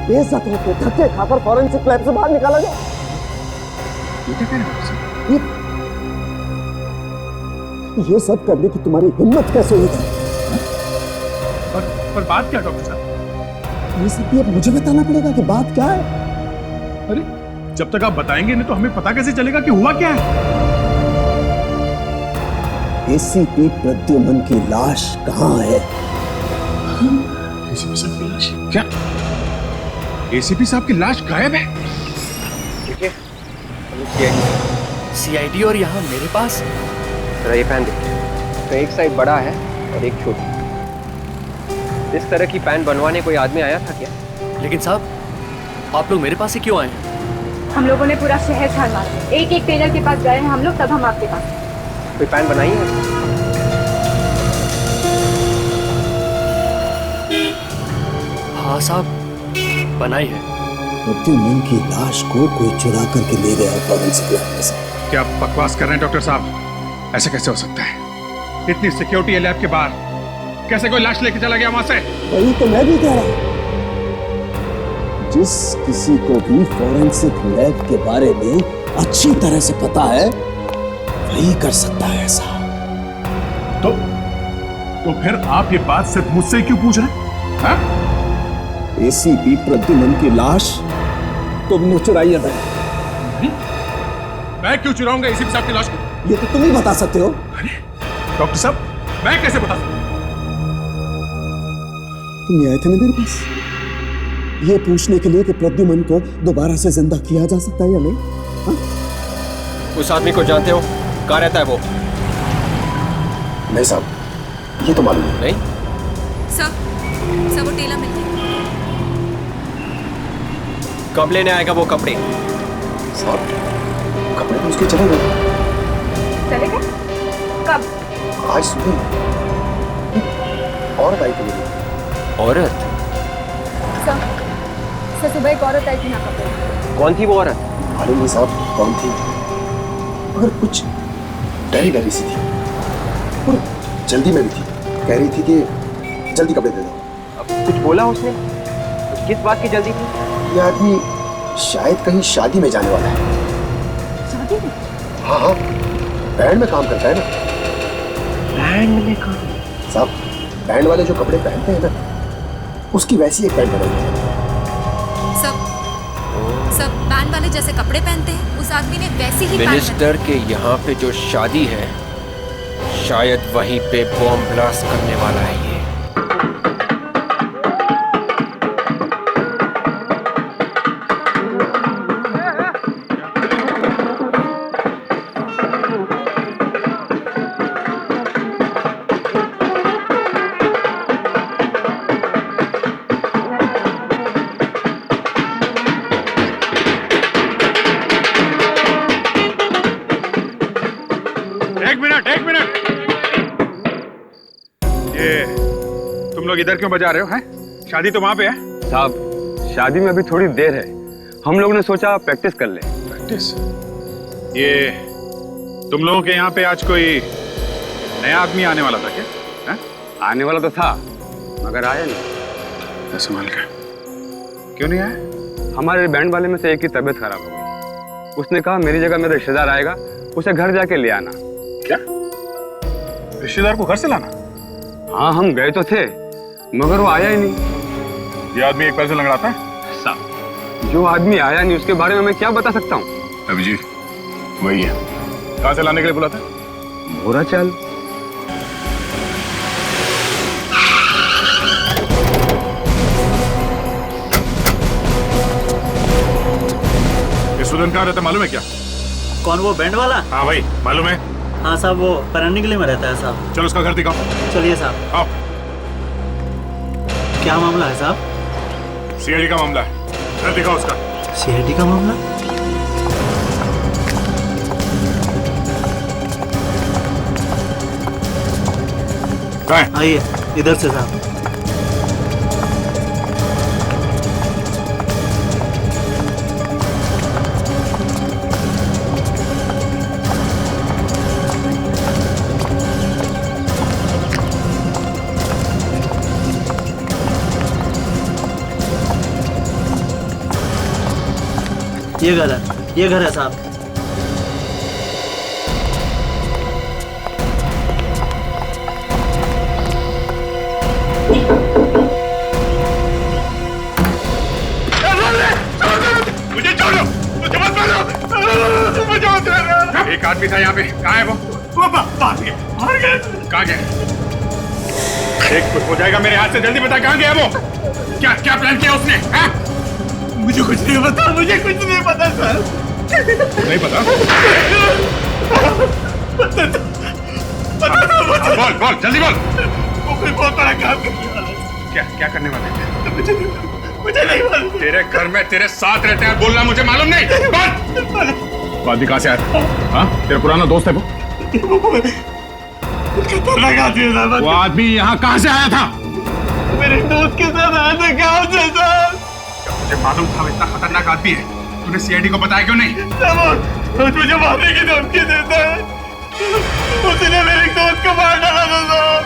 बेइज्जत होकर धक्के खाकर फॉरेंसिक लैब से बाहर निकाला जाए? ये सब करने की तुम्हारी हिम्मत कैसे हुई थी? पर बात क्या डॉक्टर साहब? ये सब अब मुझे बताना पड़ेगा कि बात क्या है। अरे जब तक आप बताएंगे नहीं तो हमें पता कैसे चलेगा कि हुआ क्या है? एसीपी प्रद्युमन की लाश कहाँ है? एसीपी साहब की लाश? क्या एसीपी साहब की लाश गायब है? ठीक है, सीआईडी और यहाँ मेरे पास। जरा ये पैन देखिए, तो एक साइड बड़ा है और एक छोटी। इस तरह की पैन बनवाने कोई आदमी आया था क्या? लेकिन साहब, आप लोग मेरे पास ही क्यों आए? हम लोगों ने पूरा शहर छान मारा, एक एक टेलर के पास गए हैं हम लोग, तब हम आपके पास। कोई पैन बनाई है? हाँ साहब, बनाई है। प्रद्युमन की लाश को कोई चुरा करके ले गया है फॉरेंसिक लैब में से। क्या आप बकवास कर रहे हैं डॉक्टर साहब? ऐसे कैसे हो सकता है? इतनी सिक्योरिटी है लैब के बाहर, कैसे कोई लाश लेके चला गया वहां से? वही तो मैं भी कह रहा हूं। जिस किसी को भी फॉरेंसिक लैब के बारे में अच्छी तरह से पता है वही कर सकता है ऐसा। तो फिर आप ये बात सिर्फ मुझसे क्यों पूछ रहे हैं? हाँ? एसीपी प्रद्युमन की लाश तुमने चुराई है। मैं क्यों चुराऊंगा एसीपी साहब की लाश को? ये तो तुम ही बता सकते हो। अरे डॉक्टर साहब, मैं कैसे बता सकता? तुम आए थे ना मेरे पास ये पूछने के लिए कि प्रद्युमन को दोबारा से जिंदा किया जा सकता है या नहीं? हा? उस आदमी को जानते हो? कहाँ रहता है वो? नहीं साहब, ये तो मालूम नहीं। सर वो टेलर मिल गया। कब लेने आएगा वो कपड़े? साहब, कपड़े तो उसके चले गए। चले गए? कब? आज सुबह औरत आई थी। औरत? सर सुबह एक औरत आई थी ना कपड़े। कौन थी वो औरत? मालूम नहीं साहब कौन थी, मगर कुछ डरी डरी सी थी और जल्दी में भी थी। कह रही थी कि जल्दी कपड़े दे दो। अब कुछ बोला उसने? किस बात की जल्दी थी? यह आदमी शायद कहीं शादी में जाने वाला है। शादी में? हाँ हाँ, बैंड में काम करता है ना। बैंड में काम? साहब, बैंड वाले जो कपड़े पहनते हैं ना, उसकी वैसी एक पैंट बनाई है। सब बैंड वाले जैसे कपड़े पहनते हैं, उस आदमी ने वैसी ही मिनिस्टर के यहाँ पे जो शादी है, शायद वहीं पे बॉम्ब ब्लास्ट करने वाला है ये। एक मिनट। ये तुम लोग इधर क्यों बजा रहे हो? हैं? शादी तो वहां पे है। साहब, शादी में अभी थोड़ी देर है, हम लोगों ने सोचा प्रैक्टिस कर ले। प्रैक्टिस? ये तुम लोगों के यहाँ पे आज कोई नया आदमी आने वाला था क्या? है? आने वाला तो था मगर आया नहीं। ऐसे मान का क्यों नहीं आया? हमारे बैंड वाले में से एक की तबीयत खराब हो गई। उसने कहा मेरी जगह मेरा रिश्तेदार आएगा, उसे घर जाके ले आना। क्या? रिश्तेदार को घर से लाना? हाँ, हम गए तो थे मगर वो आया ही नहीं। ये आदमी एक पैर से लंगड़ाता है? साहब, जो आदमी आया नहीं उसके बारे में मैं क्या बता सकता हूँ? अभिजीत वही है। कहाँ से लाने के लिए बोला था? भोरा चाल। स्टूडेंट कहाँ रहता मालूम है क्या? कौन, वो बैंड वाला? हाँ भाई मालूम है। हाँ साहब, वो परंडिगली में रहता है साहब। चलो उसका घर दिखाओ। चलिए साहब। आओ। क्या मामला है साहब? सीआईडी का मामला है, घर दिखाओ उसका। सीआईडी का मामला? आइए इधर से साहब। ये घर है साहब। मुझे छोड़ो, मुझे मत मारो, मुझे मत मारो। एक आदमी था यहाँ पे, कहाँ है वो? मार गया। कहाँ गया? एक कुछ हो जाएगा मेरे हाथ से, जल्दी बता कहाँ गया वो? क्या क्या प्लान किया उसने? हाँ? मुझे कुछ नहीं पता, मुझे कुछ नहीं पता सर। नहीं पता? बोल बोल जल्दी बोल। वो कोई बहुत बड़ा काम कर रहा है। क्या क्या करने वाले थे? मुझे नहीं मालूम। तेरे घर में तेरे साथ रहते हैं, बोलना मुझे मालूम नहीं। बोल। आदमी कहाँ से आया? हाँ, तेरा पुराना दोस्त है वो? खतरनाक आदमी था। वो आदमी यहाँ कहाँ से आया था? मेरे दोस्त के साथ आया था गाँव से सर। मुझे मालूम था वो इतना खतरनाक आदमी है, तूने सीआईडी को बताया क्यों नहीं? वो मुझे मारने की धमकी देता है। उसने मेरे दोस्त को मार डाला था साहब।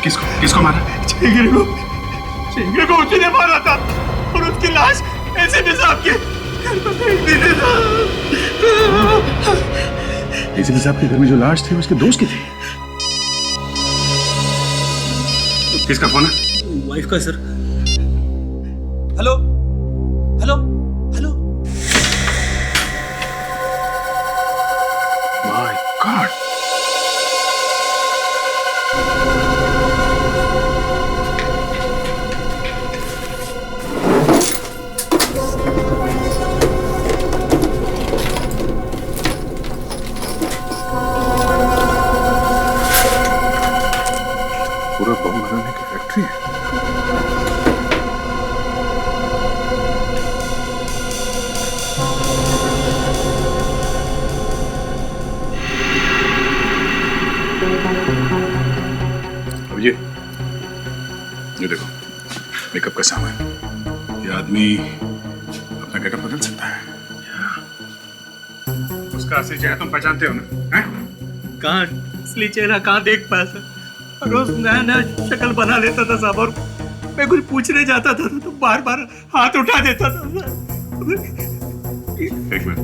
किसको किसको मारा? चेंगरे को उसने मारा था और उसकी लाश एसीपी साहब के घर पर फेंक दी थी। एसीपी साहब के घर में जो लाश थी उसके दोस्त की थी। किसका फोन है? वाइफ का sir. Hello hello hello. My God. पूरा बम बनाने की फैक्ट्री है। अब ये देखो मेकअप का सामान। ये आदमी अपना गेटअप बदल सकता है। उसका असली चेहरा तुम पहचानते हो ना? हैं? कहाँ असली चेहरा कहाँ देख पाया सर? रोज नया नया शक्ल बना लेता था साहब, और मैं कुछ पूछने जाता था तो बार बार हाथ उठा देता था सर। एक मिनट।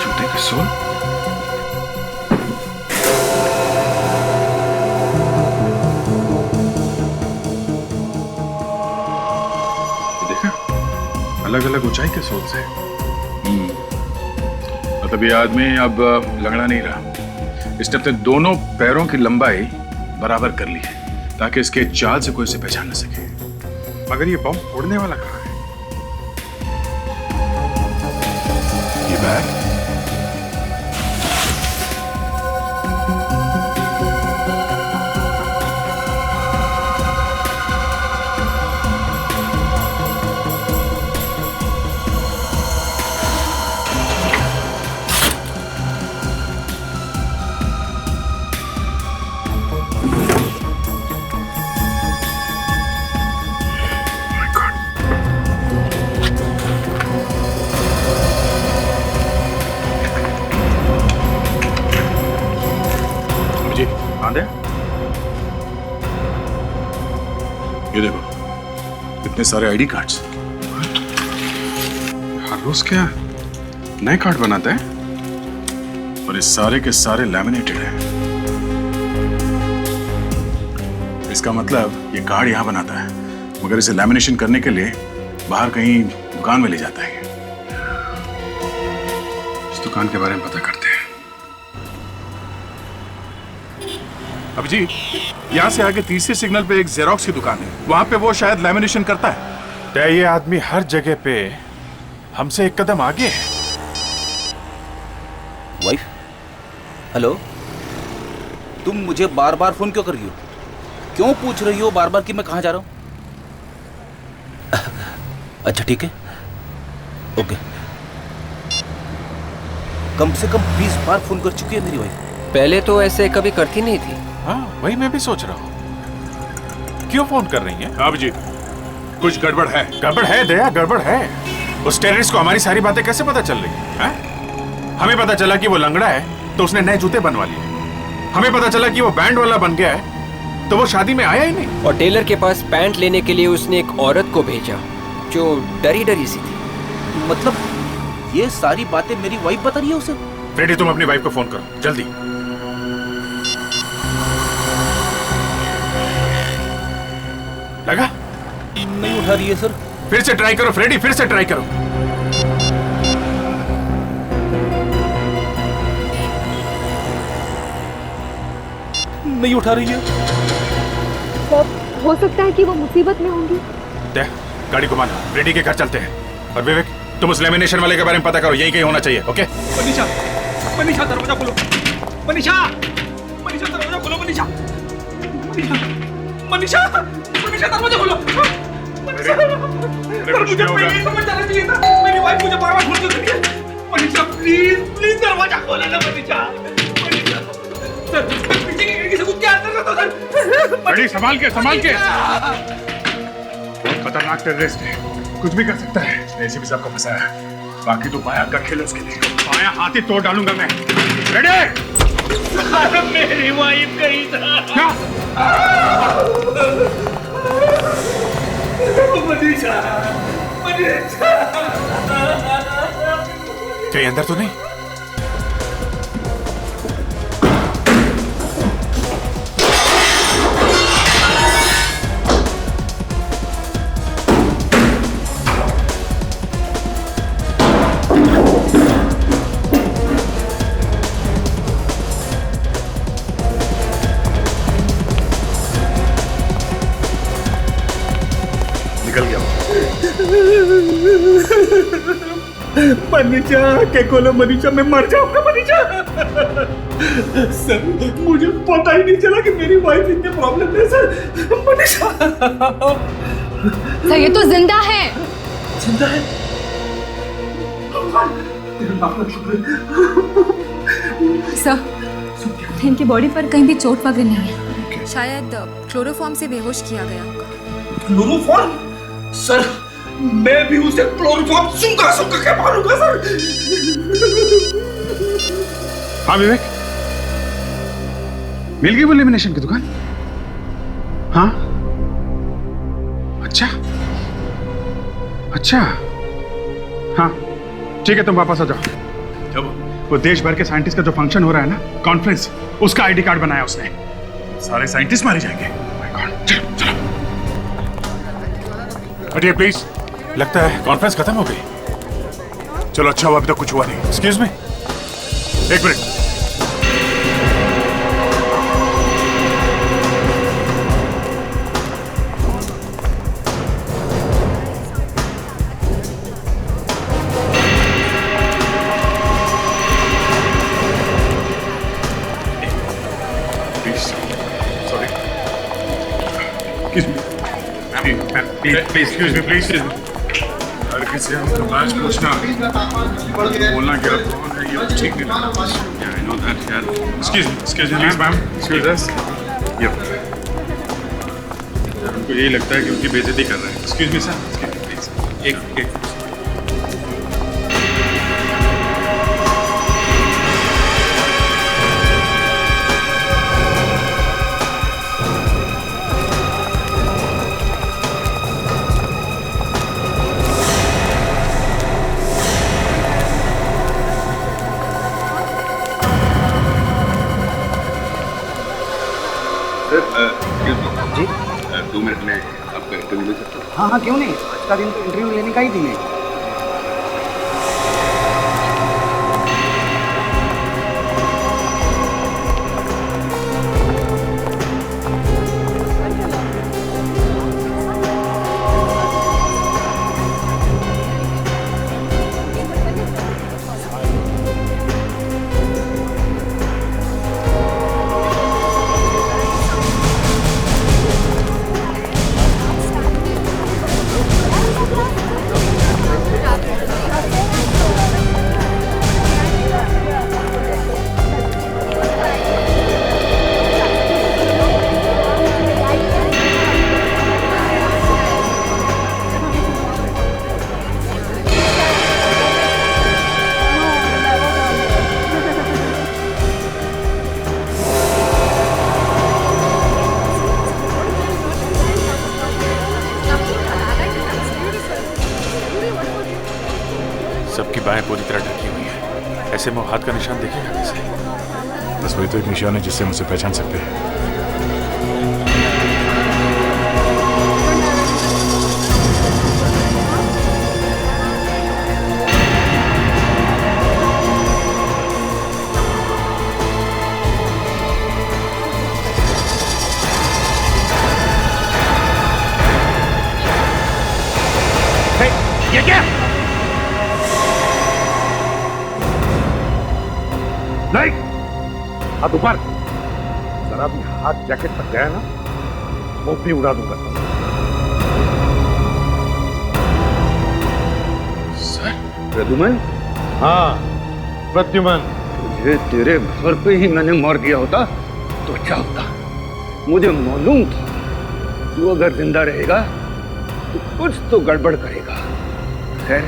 जूते की सोल? देखा, अलग अलग ऊंचाई के सोल से। मतलब ये आदमी अब लंगड़ा नहीं रहा। इसने अपने दोनों पैरों की लंबाई बराबर कर ली है ताकि इसके चाल से कोई इसे पहचान न सके। मगर ये बम फोड़ने वाला कहाँ है? ये बैग? इतने सारे आईडी कार्ड्स। हर रोज क्या नए कार्ड बनाते हैं और ये सारे के सारे लैमिनेटेड हैं। इसका मतलब ये कार्ड यहां बनाता है मगर इसे लैमिनेशन करने के लिए बाहर कहीं दुकान में ले जाता है। इस दुकान के बारे में पता करते हैं। अब जी यहां से आगे तीसरे सिग्नल पे एक जेरोक्स की दुकान है, वहां पे वो शायद लैमिनेशन करता है। क्या ये आदमी हर जगह पे हमसे एक कदम आगे है? वाइफ, हेलो, तुम मुझे बार बार फोन क्यों कर रही हो? क्यों पूछ रही हो बार बार कि मैं कहां जा रहा हूं? अच्छा ठीक है, ओके। कम से कम 20 बार फोन कर चुकी है मेरी वाइफ। पहले तो ऐसे कभी करती नहीं थी। हाँ, वही मैं भी सोच रहा हूँ, क्यों फोन कर रही है? अब जी कुछ गड़बड़ है। गड़बड़ है दया, गड़बड़ है। उस टेररिस्ट को हमारी सारी बातें कैसे पता चल रही है? हमें पता चला कि वो लंगड़ा है तो उसने नए जूते बनवा लिए। हमें पता चला कि वो बैंड वाला बन गया है तो वो शादी में आया ही नहीं। और टेलर के पास पैंट लेने के लिए उसने एक औरत को भेजा जो डरी डरी सी थी। मतलब ये सारी बातें मेरी वाइफ बता रही है उसे? फ्रेडी, तुम अपनी वाइफ को फोन करो जल्दी। लगा? नहीं उठा रही है सर। फिर से ट्राई करो फ्रेडी, फिर से ट्राई करो। नहीं उठा रही है। सर, हो सकता है कि वो मुसीबत में होंगी। दे, गाड़ी घुमा लो, फ्रेडी के घर चलते हैं। और विवेक, तुम उस लेमिनेशन वाले के बारे में पता करो, यही कहीं होना चाहिए। ओके? मनीषा, मनीषा दरवाजा खोलो। मनीषा, मनीषा दरवाजा खोलो। मनीषा, मनीषा, मनीषा, मनीषा दरवाजा खोलो। मनीषा, मुझे पहले समझ जाना चाहिए था। मेरी वाइफ मुझे बार-बार फोन क्यों कर रही है? मनीषा प्लीज, प्लीज दरवाजा खोलो ना मनीषा। मनीषा, सर, पीछे की खिड़की से कूद के अंदर कर दो सर। बड़ी संभाल के, संभाल के। खतरनाक टेररिस्ट है, कुछ भी कर सकता है। एसीपी साहब को फंसाया, बाकी तो बाया का खेल उसके लिए। बाया हाथ ही तोड़ डालूंगा मैं। रेडी? मेरी वाइफ गई था। मनीषा, मनीषा। कहीं अंदर तो नहीं? निकल गया। मनीषा के खोलो मनीषा, मैं मर जाऊंगा मनीषा। सर, मुझे पता ही नहीं चला कि मेरी वाइफ इतने प्रॉब्लम में सर। मनीषा, सर ये तो जिंदा है। जिंदा है? सर, इनकी बॉडी पर कहीं भी चोट वगैरह नहीं है। शायद क्लोरोफॉर्म से बेहोश किया गया होगा। क्लोरोफॉर्म? सर, मैं भी उसे क्लोरोफॉर्म सूंघा के मारूंगा सर। हाँ विवेक, मिल गई वो लेमिनेशन की दुकान? हाँ, अच्छा अच्छा, हाँ ठीक है, तुम वापस आ जाओ। जब वो देश भर के साइंटिस्ट का जो फंक्शन हो रहा है ना, कॉन्फ्रेंस, उसका आईडी कार्ड बनाया उसने। सारे साइंटिस्ट मारे जाएंगे। माय गॉड, चलो चलो। हटिए प्लीज। लगता है कॉन्फ्रेंस खत्म हो गई। चलो अच्छा हुआ, अभी तक कुछ हुआ नहीं। एक्सक्यूज मी, एक मिनट। Excuse me, please. अरे किसी हमको बात पूछना, बोलना क्या कौन है ये ठीक नहीं लगता। Yeah, I know that, यार। Excuse me, ma'am, excuse us. Yep. उनको यही लगता है कि उनकी बेइज्जती कर रहे हैं। Excuse me, sir. Please. एक हाँ हाँ, क्यों नहीं, आज का दिन तो इंटरव्यू लेने का ही दिन है। सबकी बाहें पूरी तरह ढकी हुई है, ऐसे में वो हाथ का निशान देखेगा कैसे? बस वही तो एक निशान है जिससे हम उसे पहचान सकते हैं। ये क्या? नहीं, हाथ ऊपर। जरा भी हाथ जैकेट तक गया ना, वो भी उड़ा दूंगा। सर? प्रद्युमन? हाँ, प्रद्युमन। तुझे तेरे घर पे ही मैंने मार दिया होता तो अच्छा होता। मुझे मालूम था तू अगर जिंदा रहेगा तो कुछ तो गड़बड़ करेगा। खैर,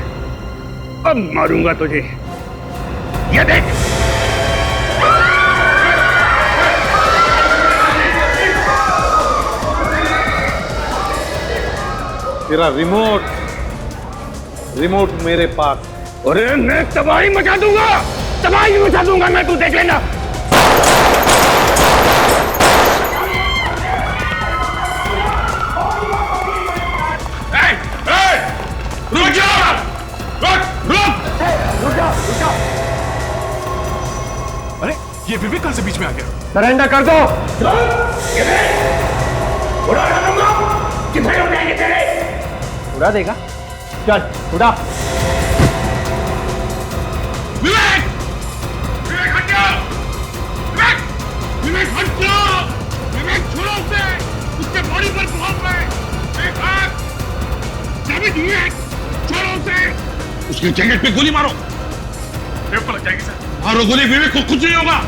अब मारूंगा तुझे। ये देख। तेरा रिमोट मेरे पास। अरे मैं तबाही मचा दूंगा, तबाही मचा दूंगा मैं, तू देख लेना। रुक जाओ! रुक जाओ! अरे ये विवेक कहां से बीच में आ गया? सरेंडर कर दो। उड़ा दूंगा, कितने उड़ाएंगे तेरे? उड़ा देगा? चल उड़ा। विवेक! विवेक हट जाओ! विवेक हट जाओ! विवेक छोड़ो उसे! उसके बॉडी पर बहुत है! एक हाथ! जावेद विवेक! छोड़ो उसे! उसकी जैकेट पे गोली मारो! विवेक को लग जाएगी सर! मारो गोली, विवेक को कुछ नहीं होगा!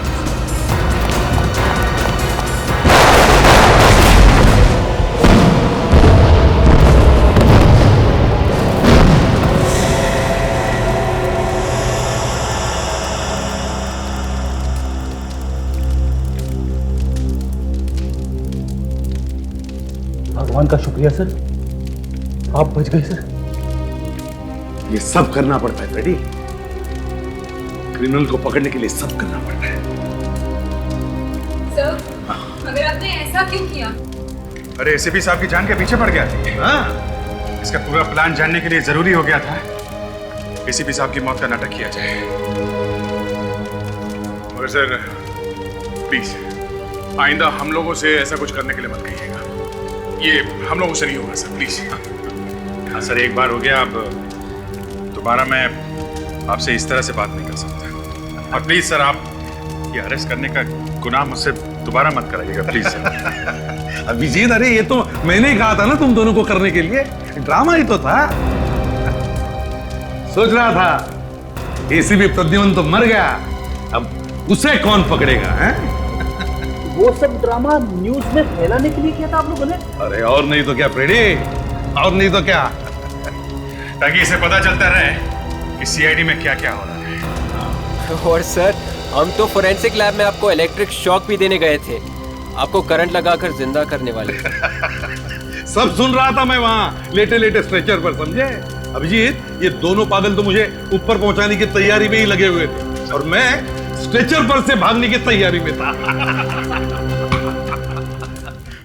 भगवान का शुक्रिया सर, आप बच गए सर। ये सब करना पड़ता है फ्रेडी, क्रिमिनल को पकड़ने के लिए सब करना पड़ता है। सर, मगर आपने ऐसा क्यों किया? अरे एसीपी साहब की जान के पीछे पड़ गया थी। हाँ, इसका पूरा प्लान जानने के लिए जरूरी हो गया था एसीपी साहब की मौत का नाटक किया जाए। मगर सर प्लीज आइंदा हम लोगों से ऐसा कुछ करने के लिए मत कहिएगा, ये हम लोगों से नहीं होगा सर, प्लीज। हाँ सर, एक बार हो गया, अब दोबारा मैं आपसे इस तरह से बात नहीं कर सकता। और प्लीज सर, आप ये अरेस्ट करने का गुनाह मुझसे दोबारा मत कराइएगा, प्लीज सर। अभिजीत, अरे ये तो मैंने ही कहा था ना तुम दोनों को करने के लिए, ड्रामा ही तो था। सोच रहा था एसीपी प्रद्युमन तो मर गया, अब उसे कौन पकड़ेगा? हैं? वो सब ड्रामा न्यूज में फैलाने के लिए किया था आप लोगों ने? अरे और नहीं तो क्या फ्रेडी, और नहीं तो क्या, ताकि इसे पता चलता रहे कि सीआईडी में क्या क्या हो रहा है। और सर, हम तो फोरेंसिक लैब में आपको इलेक्ट्रिक शॉक भी देने गए थे, आपको करंट लगाकर जिंदा करने वाले थे। सब सुन रहा था मैं वहां लेटे लेटे स्ट्रेचर पर, समझे? अभिजीत, ये दोनों पागल तो मुझे ऊपर पहुंचाने की तैयारी में ही लगे हुए थे और मैं स्ट्रेचर पर से भागने की तैयारी में था।